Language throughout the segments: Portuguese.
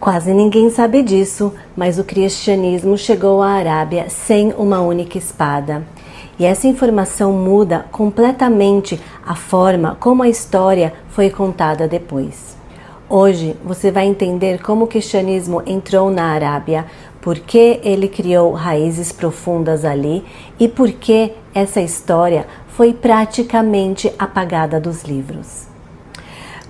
Quase ninguém sabe disso, mas o cristianismo chegou à Arábia sem uma única espada. E essa informação muda completamente a forma como a história foi contada depois. Hoje você vai entender como o cristianismo entrou na Arábia, por que ele criou raízes profundas ali e por que essa história foi praticamente apagada dos livros.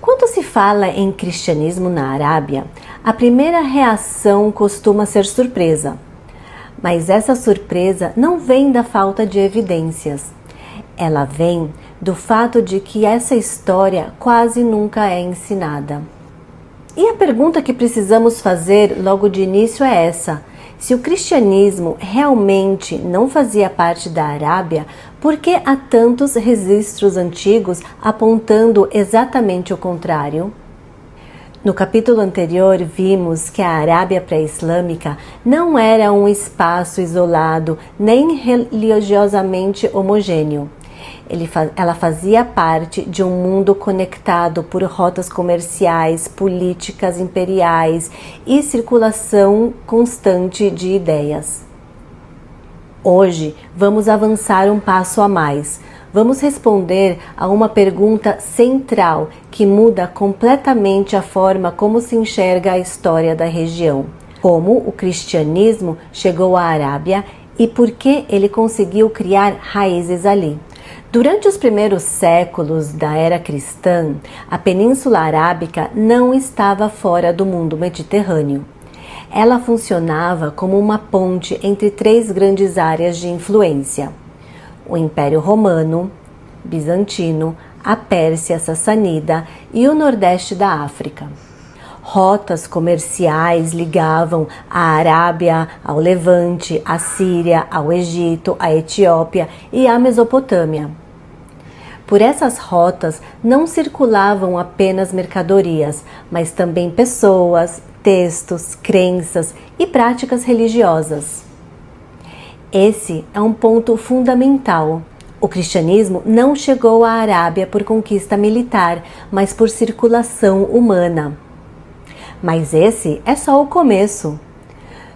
Quando se fala em cristianismo na Arábia, a primeira reação costuma ser surpresa. Mas essa surpresa não vem da falta de evidências. Ela vem do fato de que essa história quase nunca é ensinada. E a pergunta que precisamos fazer logo de início é essa: se o cristianismo realmente não fazia parte da Arábia, por que há tantos registros antigos apontando exatamente o contrário? No capítulo anterior, vimos que a Arábia pré-islâmica não era um espaço isolado nem religiosamente homogêneo. Ela fazia parte de um mundo conectado por rotas comerciais, políticas imperiais e circulação constante de ideias. Hoje, vamos avançar um passo a mais. Vamos responder a uma pergunta central que muda completamente a forma como se enxerga a história da região. Como o cristianismo chegou à Arábia e por que ele conseguiu criar raízes ali. Durante os primeiros séculos da era cristã, a Península Arábica não estava fora do mundo mediterrâneo. Ela funcionava como uma ponte entre três grandes áreas de influência: o Império Romano, Bizantino, a Pérsia Sassanida e o Nordeste da África. Rotas comerciais ligavam a Arábia ao Levante, a Síria, ao Egito, a Etiópia e a Mesopotâmia. Por essas rotas não circulavam apenas mercadorias, mas também pessoas, textos, crenças e práticas religiosas. Esse é um ponto fundamental. O cristianismo não chegou à Arábia por conquista militar, mas por circulação humana. Mas esse é só o começo.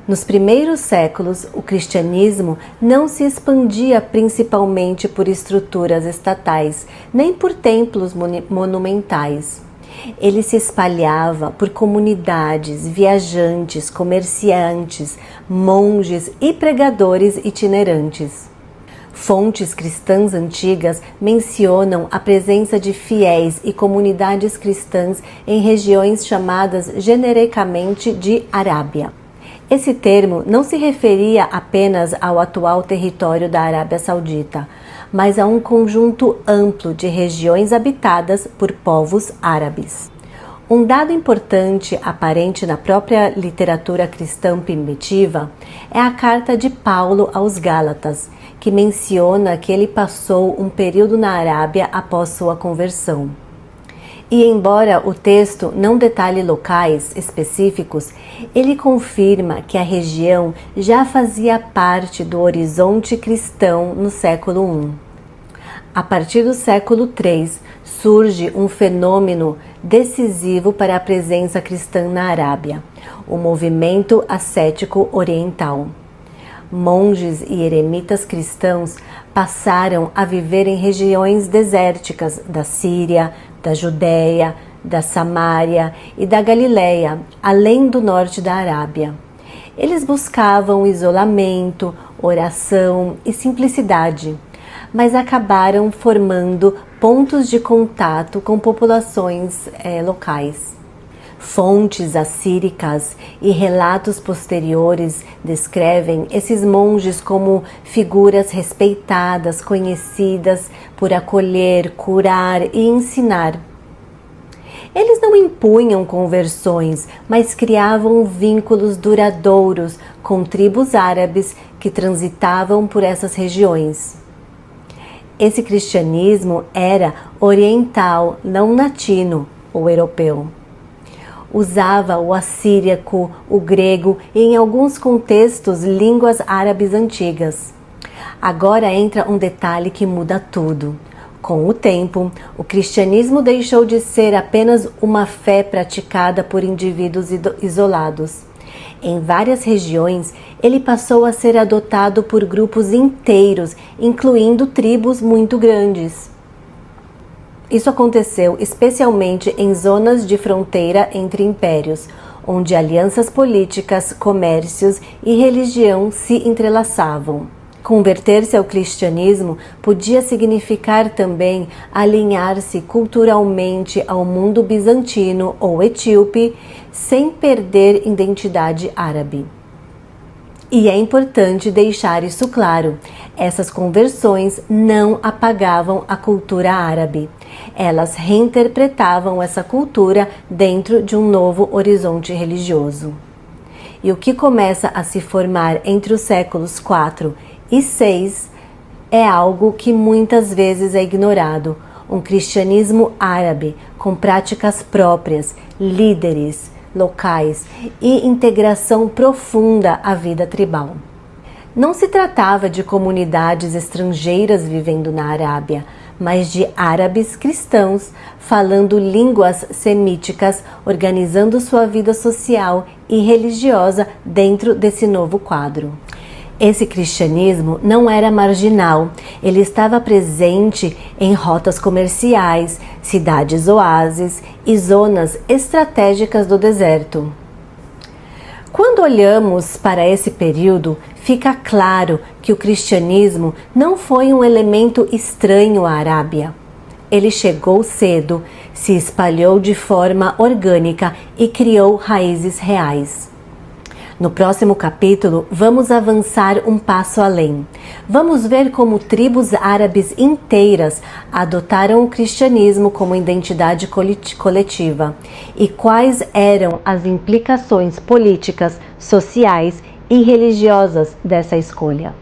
Nos primeiros séculos, o cristianismo não se expandia principalmente por estruturas estatais, nem por templos monumentais. Ele se espalhava por comunidades, viajantes, comerciantes, monges e pregadores itinerantes. Fontes cristãs antigas mencionam a presença de fiéis e comunidades cristãs em regiões chamadas genericamente de Arábia. Esse termo não se referia apenas ao atual território da Arábia Saudita, mas a um conjunto amplo de regiões habitadas por povos árabes. Um dado importante aparente na própria literatura cristã primitiva é a carta de Paulo aos Gálatas, que menciona que ele passou um período na Arábia após sua conversão. E embora o texto não detalhe locais específicos, ele confirma que a região já fazia parte do horizonte cristão no século I. A partir do século III, surge um fenômeno decisivo para a presença cristã na Arábia: o movimento ascético oriental. Monges e eremitas cristãos passaram a viver em regiões desérticas da Síria, da Judéia, da Samária e da Galileia, além do norte da Arábia. Eles buscavam isolamento, oração e simplicidade, mas acabaram formando pontos de contato com populações locais. Fontes assíricas e relatos posteriores descrevem esses monges como figuras respeitadas, conhecidas por acolher, curar e ensinar. Eles não impunham conversões, mas criavam vínculos duradouros com tribos árabes que transitavam por essas regiões. Esse cristianismo era oriental, não latino ou europeu. Usava o assíriaco, o grego e, em alguns contextos, línguas árabes antigas. Agora entra um detalhe que muda tudo. Com o tempo, o cristianismo deixou de ser apenas uma fé praticada por indivíduos isolados. Em várias regiões, ele passou a ser adotado por grupos inteiros, incluindo tribos muito grandes. Isso aconteceu especialmente em zonas de fronteira entre impérios, onde alianças políticas, comércios e religião se entrelaçavam. Converter-se ao cristianismo podia significar também alinhar-se culturalmente ao mundo bizantino ou etíope, sem perder identidade árabe. E é importante deixar isso claro: essas conversões não apagavam a cultura árabe. Elas reinterpretavam essa cultura dentro de um novo horizonte religioso. E o que começa a se formar entre os séculos IV e VI é algo que muitas vezes é ignorado: um cristianismo árabe com práticas próprias, líderes locais e integração profunda à vida tribal. Não se tratava de comunidades estrangeiras vivendo na Arábia, mas de árabes cristãos falando línguas semíticas, organizando sua vida social e religiosa dentro desse novo quadro. Esse cristianismo não era marginal, ele estava presente em rotas comerciais, cidades oásis e zonas estratégicas do deserto. Quando olhamos para esse período, fica claro que o cristianismo não foi um elemento estranho à Arábia. Ele chegou cedo, se espalhou de forma orgânica e criou raízes reais. No próximo capítulo, vamos avançar um passo além. Vamos ver como tribos árabes inteiras adotaram o cristianismo como identidade coletiva e quais eram as implicações políticas, sociais e religiosas dessa escolha.